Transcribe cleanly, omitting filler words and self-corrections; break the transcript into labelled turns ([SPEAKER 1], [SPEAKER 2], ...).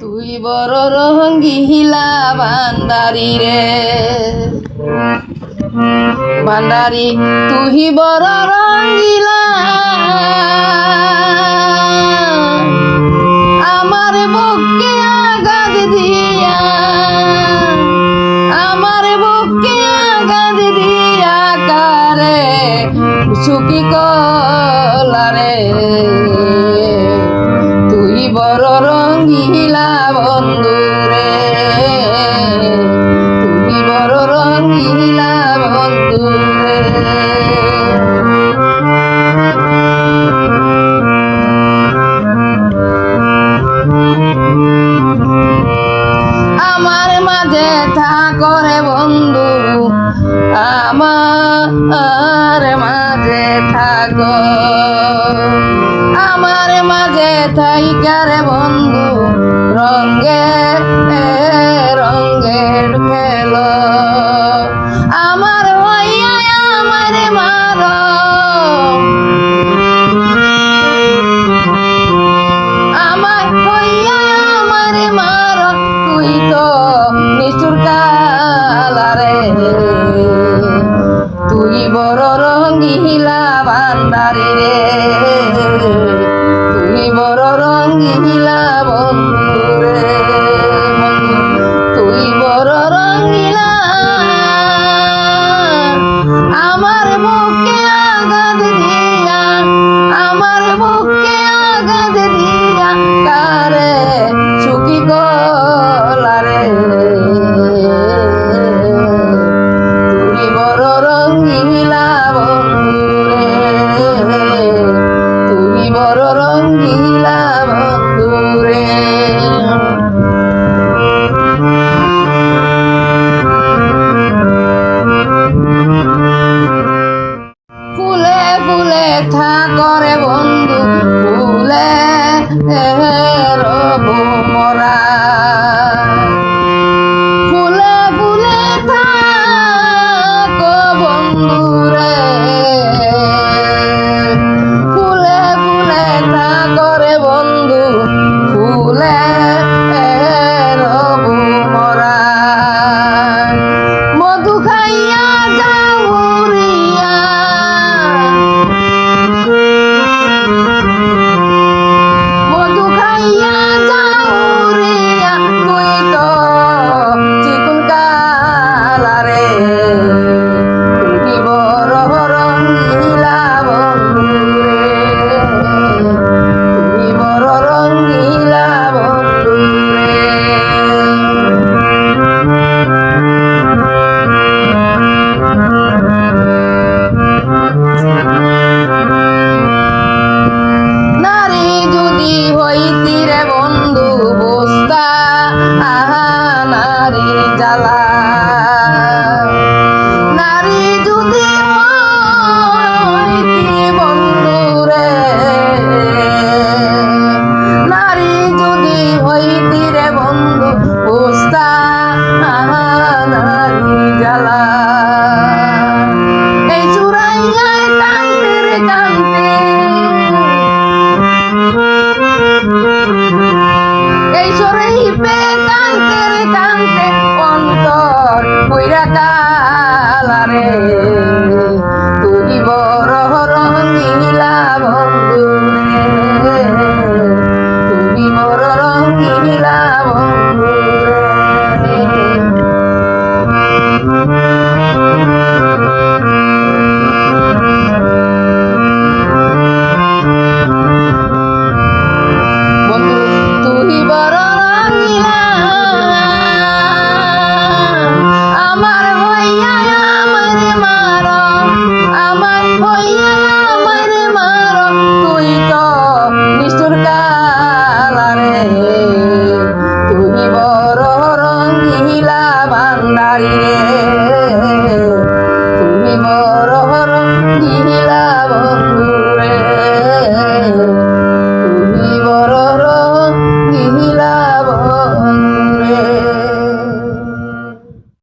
[SPEAKER 1] তুই বড় রঙ্গিলা ভান্ডারি রে ভান্ডারি, তুই বড় রঙ্গিলা। আমার বুকে আঘাত দিয়া, আমার বুকে আঘাত দিয়া কারে সুখী কলারে। তুই বড় রঙ্গিলা বন্ধু রে, তুই বড় রঙ্গিলা বন্ধু রে। আমার মাঝে থাকরে বন্ধু, আমার মাঝে থাকো, আমার মাঝে থাইকারে বন্ধু রঙ্গে রঙ্গে খেলো। আমার হইয়া আমার মারো, আমার হইয়া আমার মারো, তুই তো নিষ্ঠুর কালারে। তুই বড় রঙ্গিলা ভান্ডারি রে, তুই বড় রঙ্গিলা বন্ধু রে। তুই বড় রঙ্গিলা, আমার বুকে আঘাত দিয়া, আমার বুকে আঘাত দিয়া কারে সুখী কলারে। তুই বড় রঙ্গিলা বন্ধু রে, তুই বড় রঙ্গিলা বন্ধু রে। ফুলে ফুলে থাকরে বন্ধু, ফুলে রবু মরা। ফুলে ফুলে থাক বন্ধু রে, ফুলে ফুলে থাকরে বন্ধু, ফুলে রবু মরা। মধু খাইয়া যাউরিয়া, মধু খাইয়া যাউরিয়া, তুই তো চিকুন কালারে। তুই বড় রঙ্গিলা বন্ধু রে, তুই বড় রঙ্গিলা বন্ধু রে। নারী যদি হইতি রে বন্ধু বস্তা, আহা নারী জ্বালা। নারী যদি হইতি বন্ধু রে, নারী যদি হইতি রে বন্ধু বস্তা, আহা নারী জ্বালা। এই চুরাইয়া কানতে রে কানতে, এই সরাইবে কানতে রে কানতে অন্তর কইরা কালারে। তুই বড় রঙ্গিলা বন্ধু রে, তুই বড় রঙ্গিলা বন্ধু রে। বন্ধু তুই বড় রঙ্গিলা, আমার হইয়া আমার মারো, আমার হইয়া আমার মারো, তুই তো নিষ্ঠুর কালারে। তুই বড় রঙ্গিলা ভান্ডারি রে।